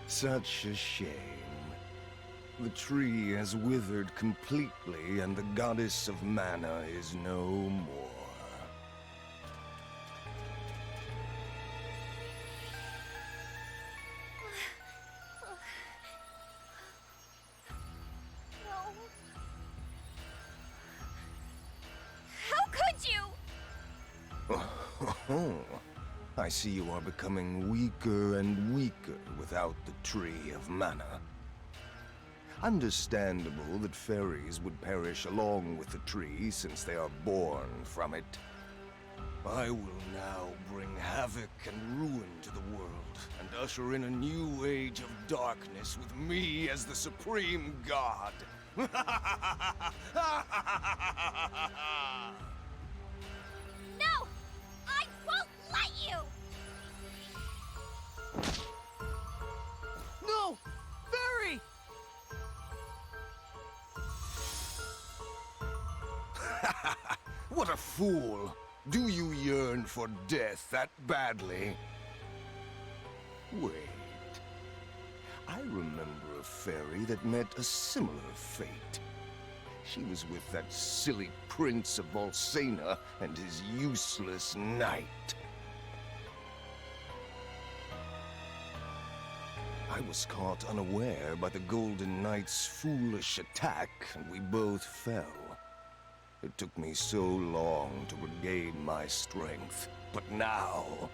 Such a shame. The tree has withered completely, and the goddess of mana is no more. I see you are becoming weaker and weaker without the Tree of Mana. Understandable that fairies would perish along with the tree since they are born from it. I will now bring havoc and ruin to the world and usher in a new age of darkness with me as the supreme god. No! I won't let you! No! Fairy! What a fool! Do you yearn for death that badly? Wait. I remember a fairy that met a similar fate. She was with that silly prince of Volsena and his useless knight. I was caught unaware by the Golden Knight's foolish attack, and we both fell. It took me so long to regain my strength, but now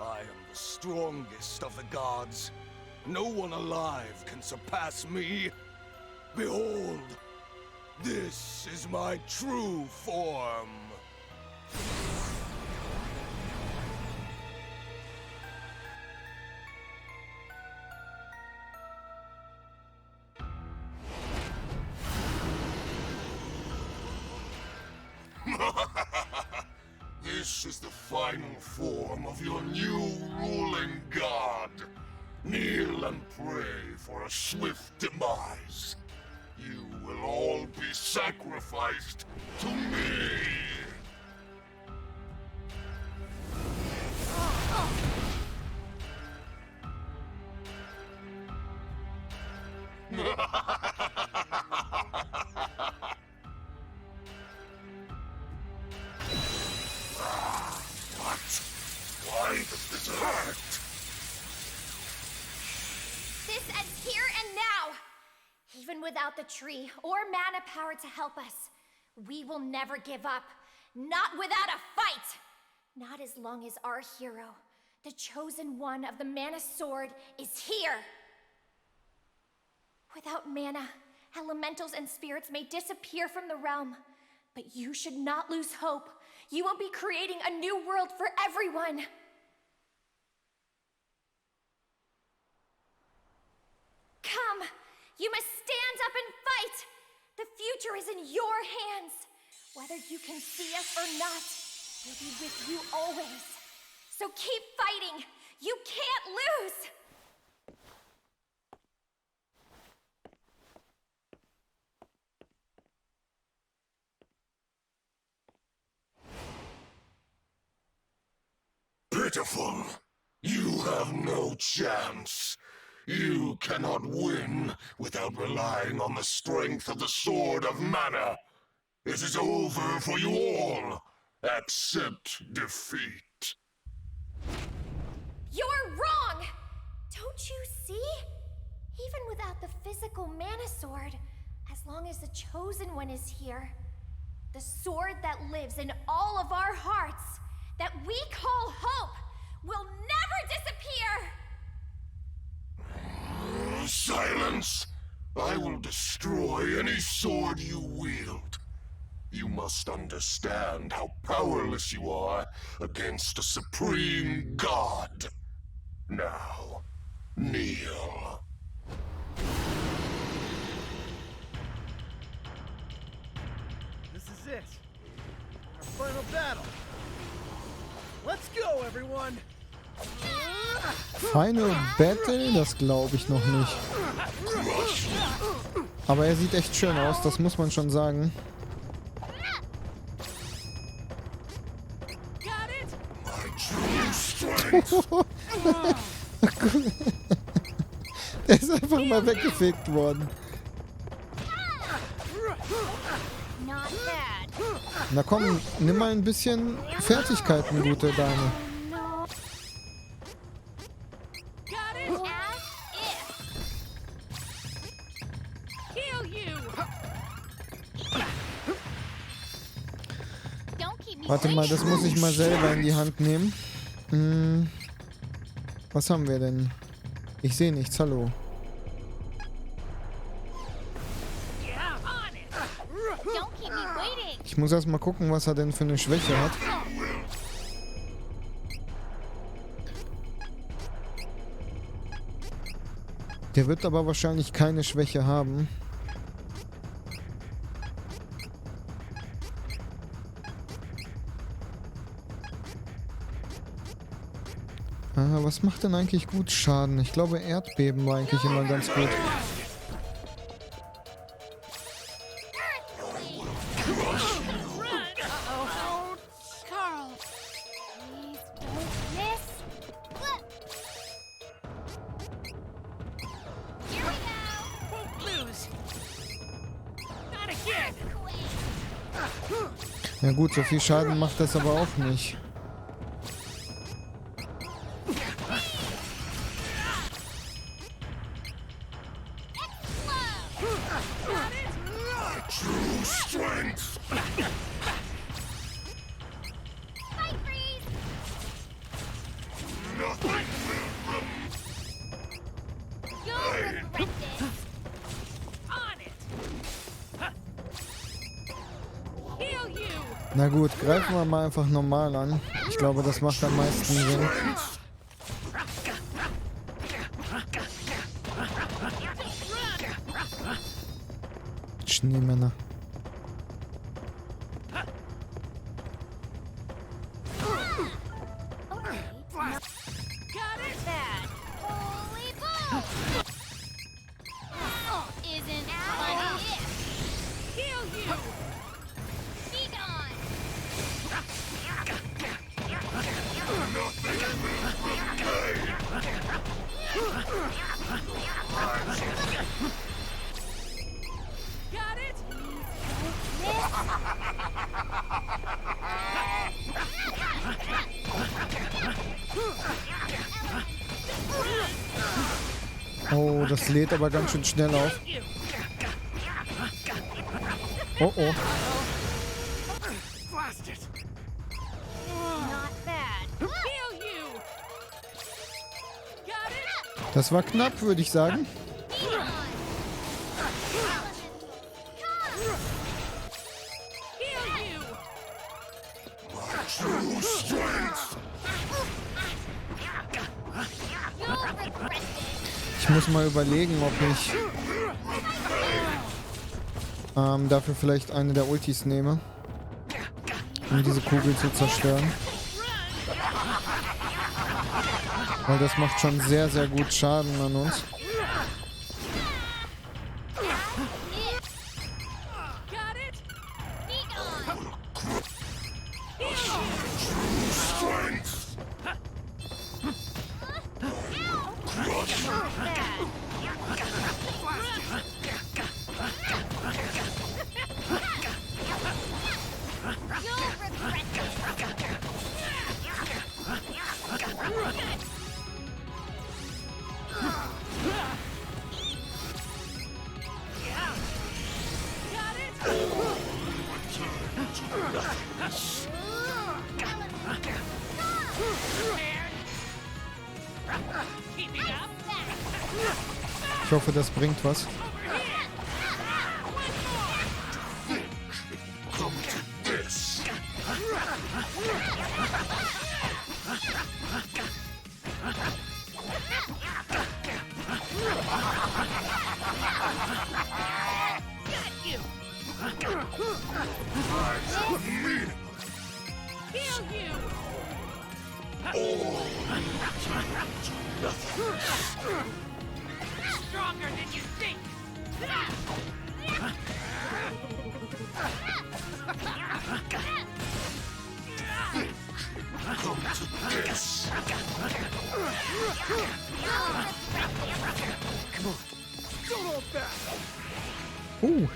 I am the strongest of the gods. No one alive can surpass me. Behold, this is my true form. This is the final form of your new ruling god. Kneel and pray for a swift demise. You will all be sacrificed to me. Why does this hurt? This ends here and now! Even without the tree or mana power to help us, we will never give up. Not without a fight! Not as long as our hero, the chosen one of the mana sword, is here! Without mana, elementals and spirits may disappear from the realm. But you should not lose hope. You will be creating a new world for everyone! Come! You must stand up and fight! The future is in your hands! Whether you can see us or not, we'll be with you always. So keep fighting! You can't lose! Pitiful! You have no chance. You cannot win without relying on the strength of the Sword of Mana. It is over for you all. Accept defeat. You're wrong! Don't you see? Even without the physical mana sword, as long as the chosen one is here, the sword that lives in all of our hearts, that we call hope, will never disappear! Silence! I will destroy any sword you wield. You must understand how powerless you are against a supreme god. Now, kneel. This is it. Our final battle. Let's go, everyone! Final Battle? Das glaube ich noch nicht. Aber er sieht echt schön aus, das muss man schon sagen. Der ist einfach mal weggefegt worden. Not bad. Na komm, nimm mal ein bisschen Fertigkeiten, gute Dame. No. Got it? As if. Kill you! Don't keep me Warte mal, das muss ich mal selber in die Hand nehmen. Was haben wir denn? Ich sehe nichts, hallo. Yeah, on it! Don't keep me waiting. Ich muss erst mal gucken, was er denn für eine Schwäche hat. Der wird aber wahrscheinlich keine Schwäche haben. Was macht denn eigentlich gut Schaden? Ich glaube, Erdbeben war eigentlich immer ganz gut. Uh-oh. Carl! Please don't miss. Here we go. Won't lose! Not again! Ja gut, so viel Schaden macht das aber auch nicht. Fight freeze. You'll regret this. On it! Kill you! Na gut, greifen wir mal einfach normal an. Ich glaube, das macht am meisten Sinn. Schneemänner. Okay. Got it? Bad. Holy ball. Isn't funny if. Kill you! Be gone. Got it? Oh, das lädt aber ganz schön schnell auf. You! Oh oh. Blast it! Not bad. Kill you! Got it? Das war knapp, würde ich sagen. Be gone. Kill you! You'll regret this. Ich muss mal überlegen, ob ich dafür vielleicht eine der Ultis nehme, um diese Kugel zu zerstören. Weil das macht schon sehr, sehr gut Schaden an uns. Got it? Be gone. You'll regret this. Got it? Keeping up? Ich hoffe, das bringt was. Got you! Kill you! Stronger than you think! Come on. Don't hold back. Oh,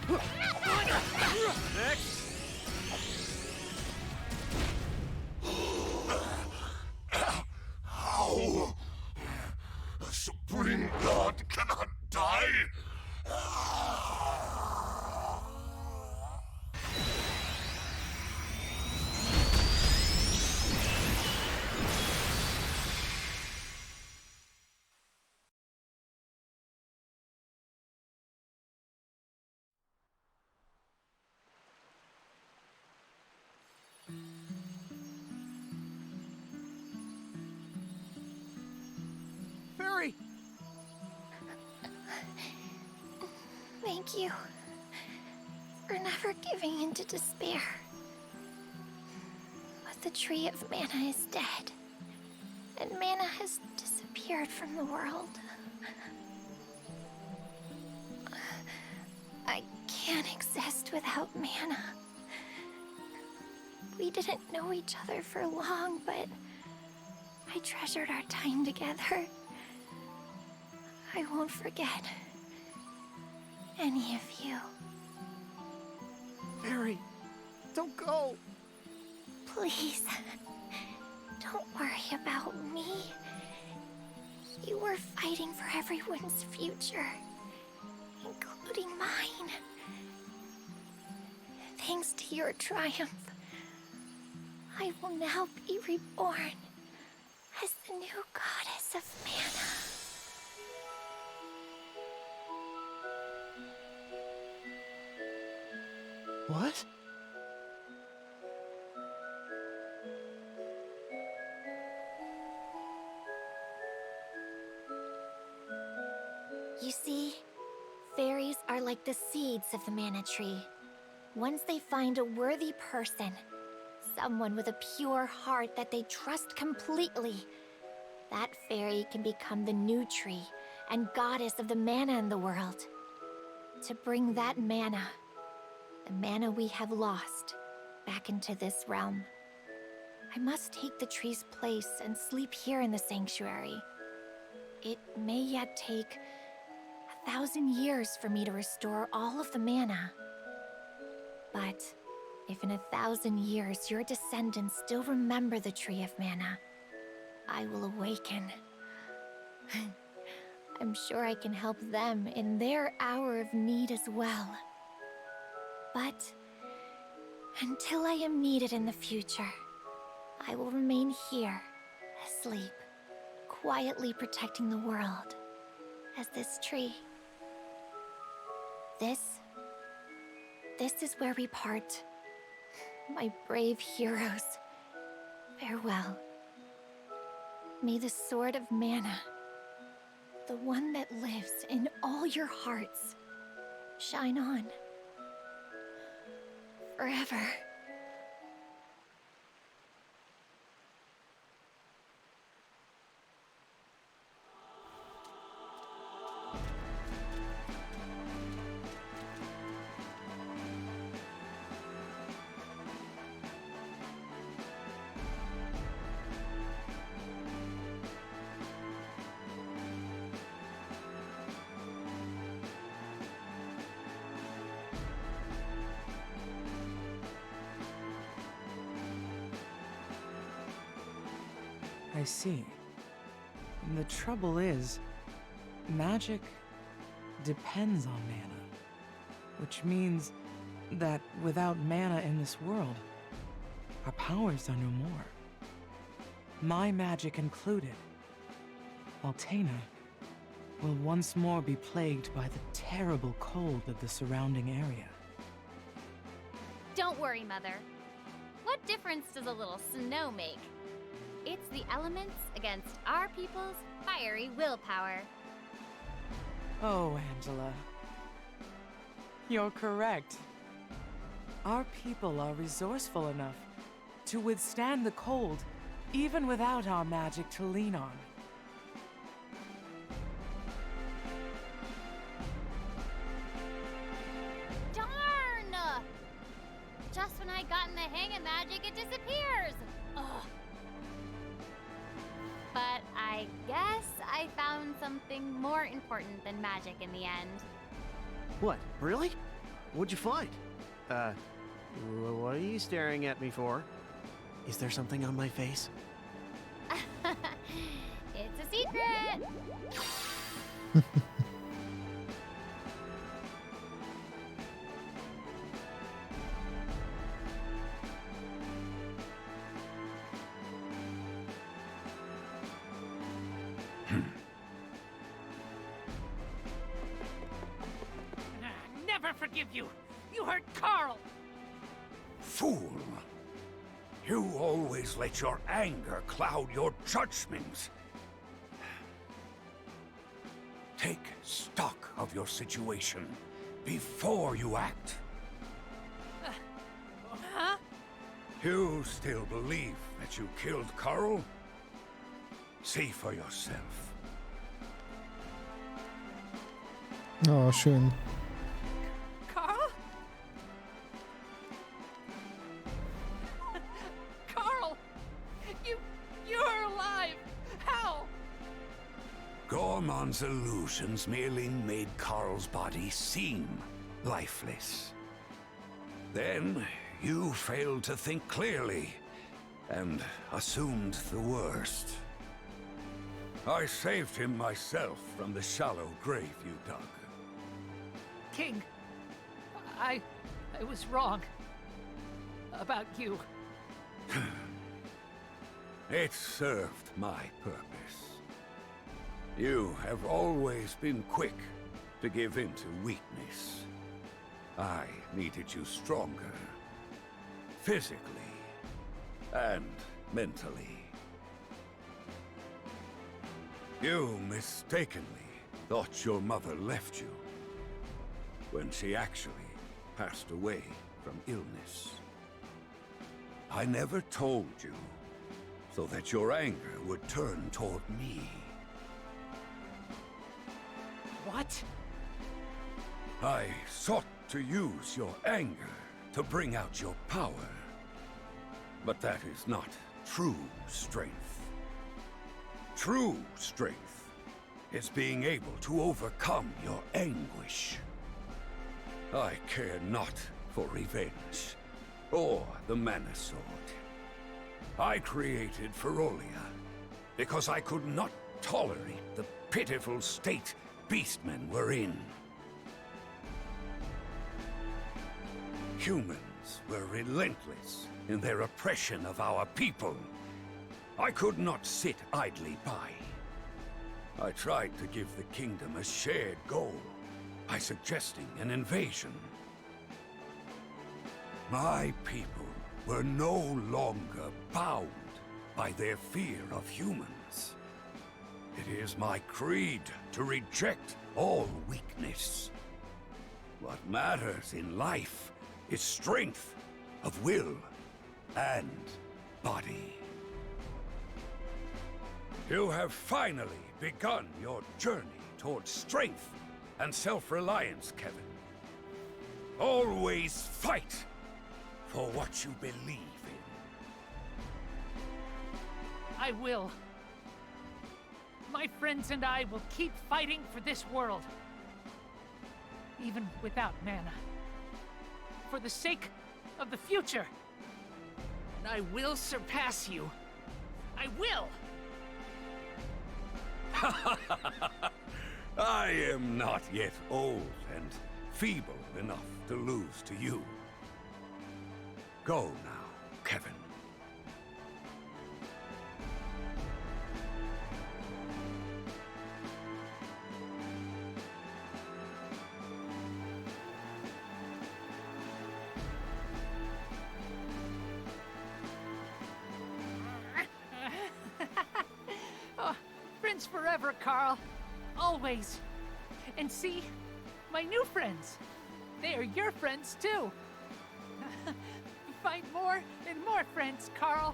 You're going down. Next. How? A supreme god cannot die? Fairy! Thank you for never giving in to despair. But the tree of mana is dead, and mana has disappeared from the world. I can't exist without mana. We didn't know each other for long, but I treasured our time together. I won't forget any of you. Fairy, don't go. Please, don't worry about me. You were fighting for everyone's future, including mine. Thanks to your triumph, I will now be reborn as the new goddess of mana. What? You see, fairies are like the seeds of the mana tree. Once they find a worthy person, someone with a pure heart that they trust completely, that fairy can become the new tree and goddess of the mana in the world. To bring that mana, the mana we have lost, back into this realm, I must take the tree's place and sleep here in the sanctuary. It may yet take 1,000 years for me to restore all of the mana. But if in 1,000 years your descendants still remember the Tree of Mana, I will awaken. I'm sure I can help them in their hour of need as well. But until I am needed in the future, I will remain here, asleep, quietly protecting the world as this tree. This is where we part. My brave heroes, farewell. May the sword of mana, the one that lives in all your hearts, shine on forever. I see. The trouble is, magic depends on mana, which means that without mana in this world, our powers are no more. My magic included, Altena will once more be plagued by the terrible cold of the surrounding area. Don't worry, Mother. What difference does a little snow make? It's the elements against our people's fiery willpower. Oh, Angela. You're correct. Our people are resourceful enough to withstand the cold, even without our magic to lean on. hang a magic, it disappears. Ugh. But I guess I found something more important than magic in the end. What? Really? What'd you find? What are you staring at me for? Is there something on my face? It's a secret! Never forgive you! You hurt Carl! Fool! You always let your anger cloud your judgment. Take stock of your situation before you act. Huh? You still believe that you killed Carl? See for yourself. Oh, schön. Carl? Carl! You're alive! How? Gormon's illusions merely made Carl's body seem lifeless. Then you failed to think clearly and assumed the worst. I saved him myself from the shallow grave you dug. King, I was wrong. About you. It served my purpose. You have always been quick to give in to weakness. I needed you stronger. Physically and mentally. You mistakenly thought your mother left you, when she actually passed away from illness. I never told you, so that your anger would turn toward me. What? I sought to use your anger to bring out your power. But that is not true strength. True strength is being able to overcome your anguish. I care not for revenge, or the Mana Sword. I created Ferolia because I could not tolerate the pitiful state beastmen were in. Humans were relentless in their oppression of our people. I could not sit idly by. I tried to give the kingdom a shared goal by suggesting an invasion. My people were no longer bound by their fear of humans. It is my creed to reject all weakness. What matters in life is strength of will and body. You have finally begun your journey towards strength and self-reliance, Kevin. Always fight for what you believe in. I will. My friends and I will keep fighting for this world. Even without mana. For the sake of the future. And I will surpass you. I will! I am not yet old and feeble enough to lose to you. Go now, Kevin. Oh, friends forever, Carl. Always. And see, my new friends. They are your friends, too. Find more and more friends, Carl.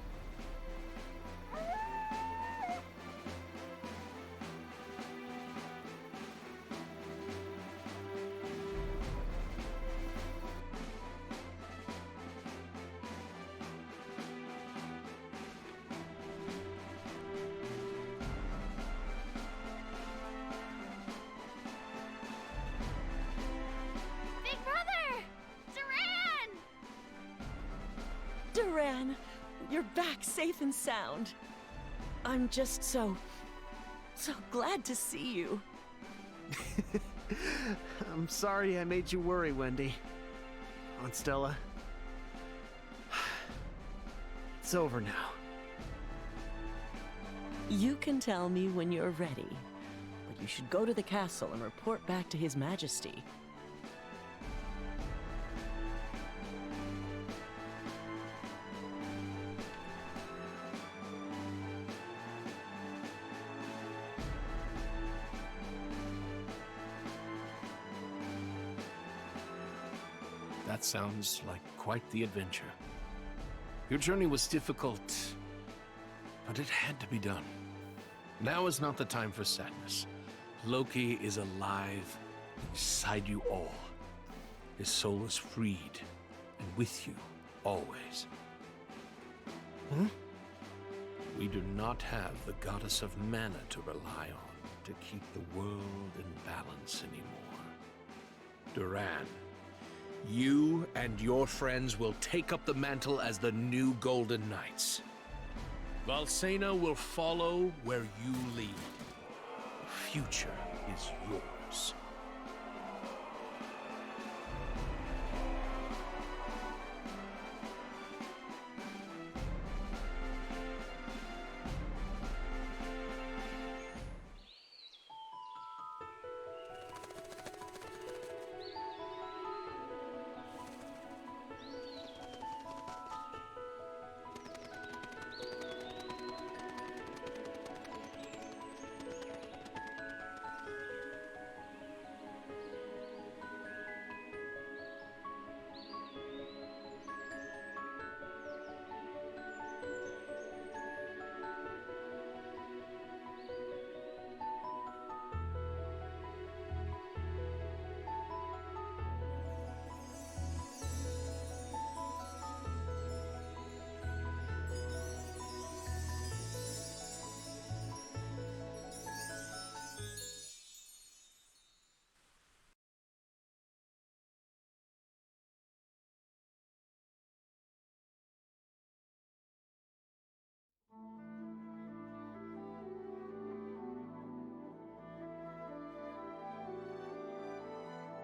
You're back safe and sound. I'm just so glad to see you. I'm sorry I made you worry, Wendy. Aunt Stella. It's over now. You can tell me when you're ready, but you should go to the castle and report back to His Majesty. That sounds like quite the adventure. Your journey was difficult, but it had to be done. Now is not the time for sadness. Loki is alive inside you all. His soul is freed and with you always. Huh? We do not have the goddess of mana to rely on to keep the world in balance anymore. Duran, you and your friends will take up the mantle as the new Golden Knights. Valsena will follow where you lead. The future is yours.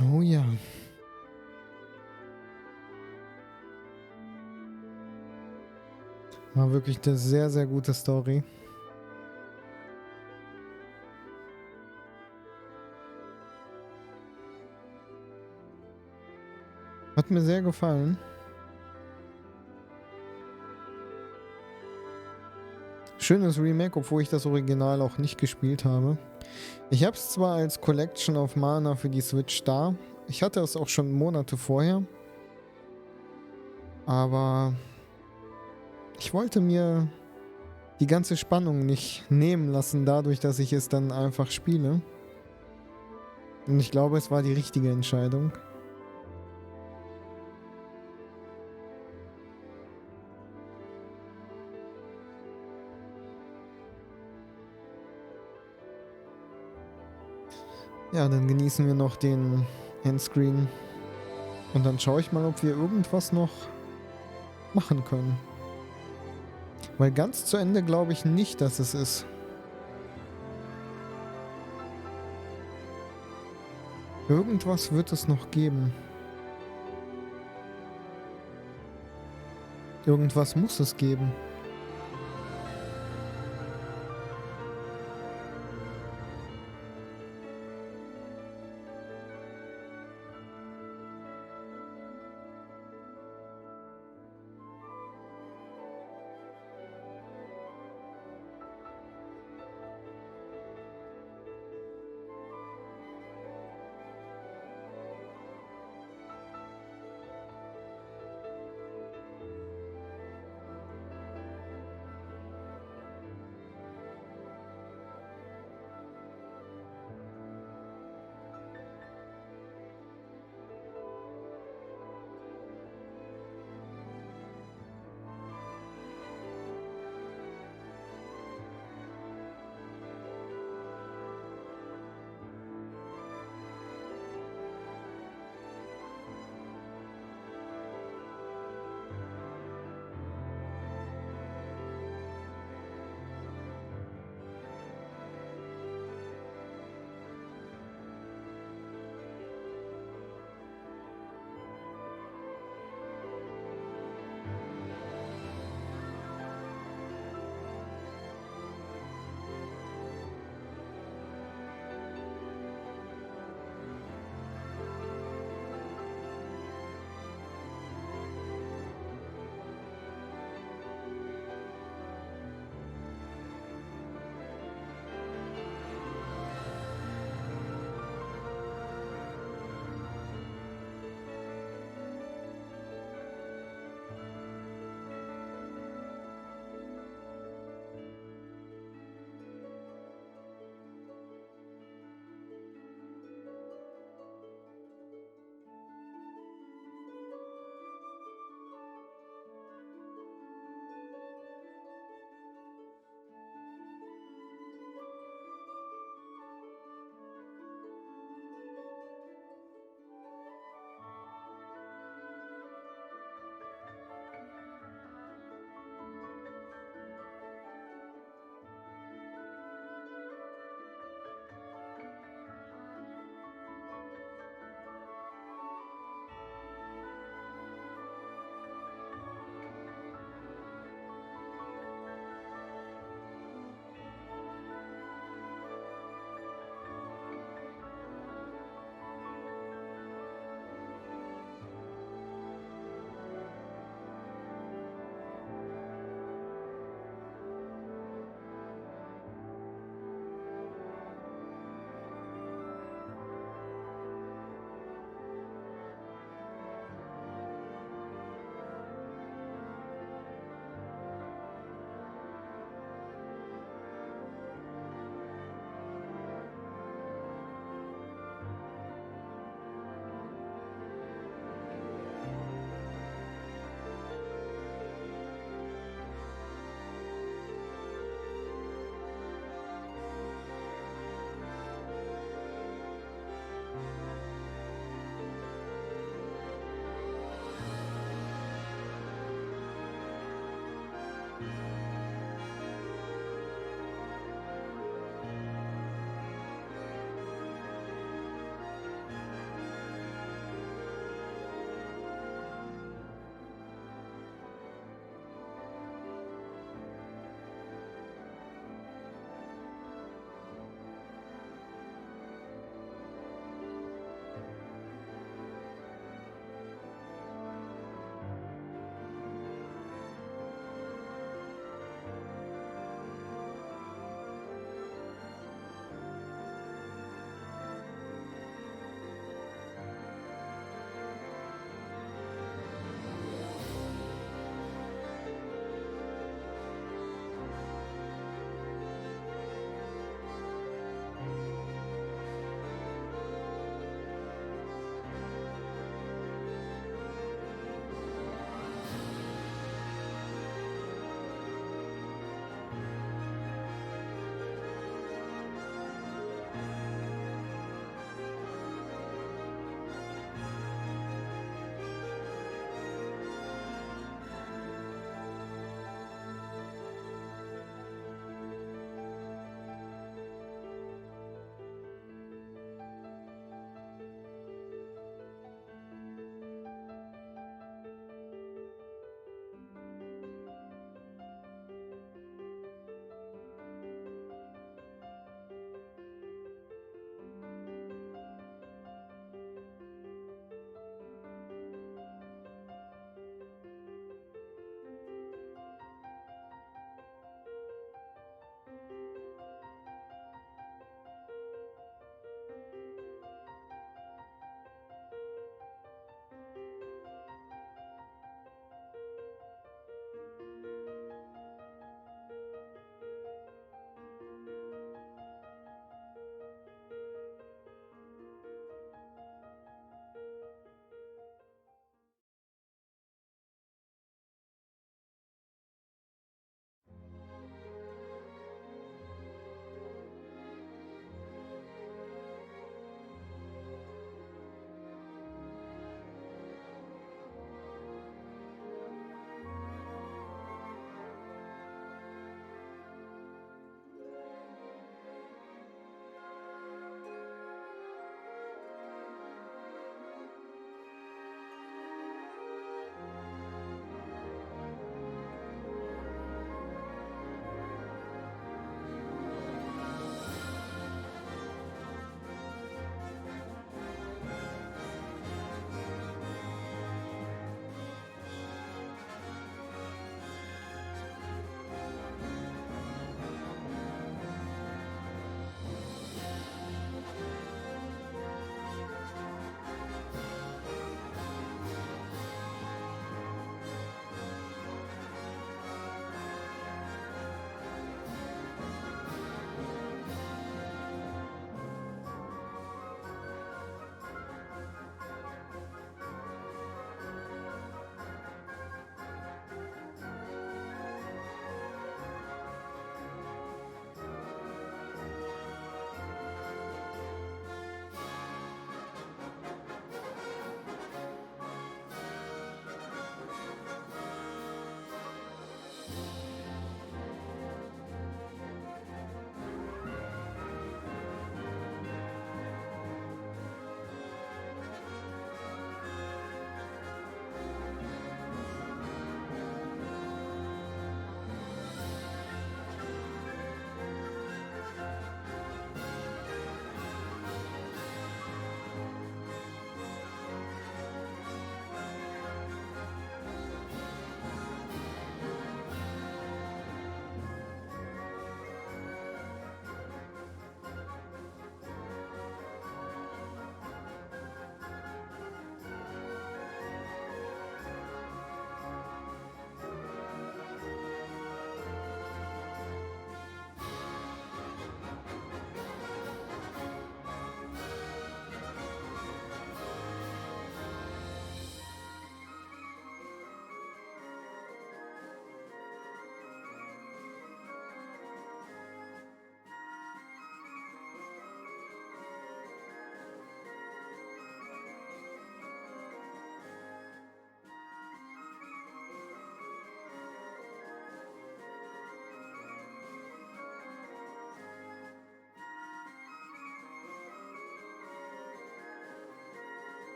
Oh ja. War wirklich eine sehr, sehr gute Story. Hat mir sehr gefallen. Schönes Remake, obwohl ich das Original auch nicht gespielt habe. Ich habe es zwar als Collection of Mana für die Switch da. Ich hatte es auch schon Monate vorher. Aber ich wollte mir die ganze Spannung nicht nehmen lassen, dadurch, dass ich es dann einfach spiele. Und ich glaube, es war die richtige Entscheidung. Ja, dann genießen wir noch den Endscreen. Und dann schaue ich mal, ob wir irgendwas noch machen können. Weil ganz zu Ende glaube ich nicht, dass es ist. Irgendwas wird es noch geben. Irgendwas muss es geben.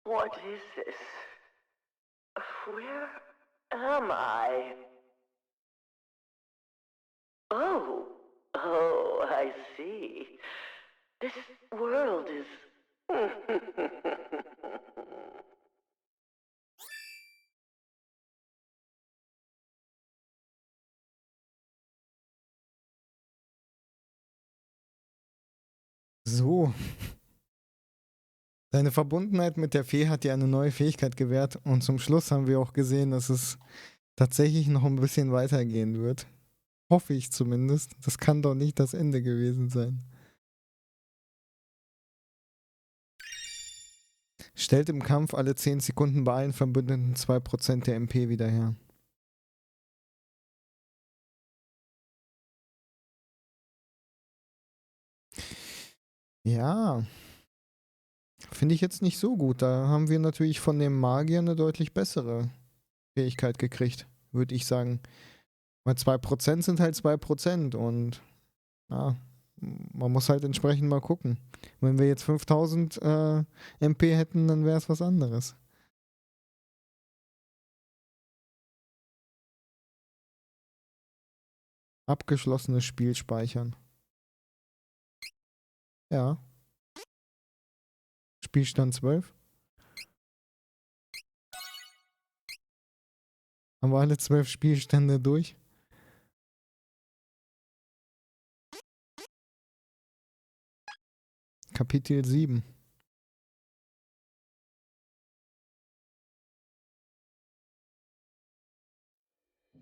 What is this? Where am I? Oh, I see. This world is... So. Deine Verbundenheit mit der Fee hat dir eine neue Fähigkeit gewährt und zum Schluss haben wir auch gesehen, dass es tatsächlich noch ein bisschen weitergehen wird. Hoffe ich zumindest. Das kann doch nicht das Ende gewesen sein. Stellt im Kampf alle 10 Sekunden bei allen Verbündeten 2% der MP wieder her. Ja. Finde ich jetzt nicht so gut. Da haben wir natürlich von dem Magier eine deutlich bessere Fähigkeit gekriegt, würde ich sagen. Weil 2% sind halt 2% und ja, man muss halt entsprechend mal gucken. Wenn wir jetzt 5000 MP hätten, dann wäre es was anderes. Abgeschlossenes Spiel speichern. Ja. Spielstand 12. Haben wir alle 12 Spielstände durch? Kapitel 7.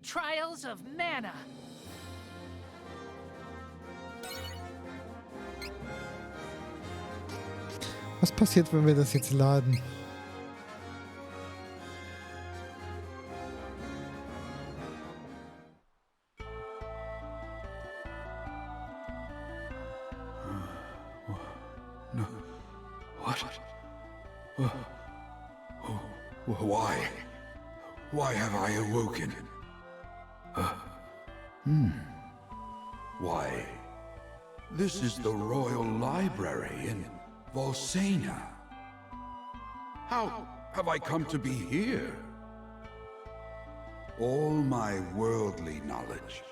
Trials of Mana. Was passiert, wenn wir das jetzt laden? What? Why? Why have I awoken? Why? This is the Royal Library in Volsena. How have I come to be here? All my worldly knowledge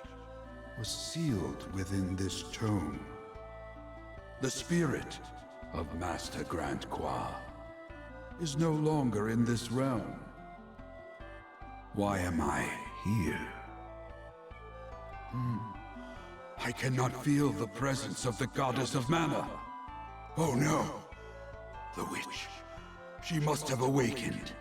was sealed within this tome. The spirit of Master Grand Qua is no longer in this realm. Why am I here? I cannot feel the presence of the goddess of mana. Oh no! The witch. She must have awakened.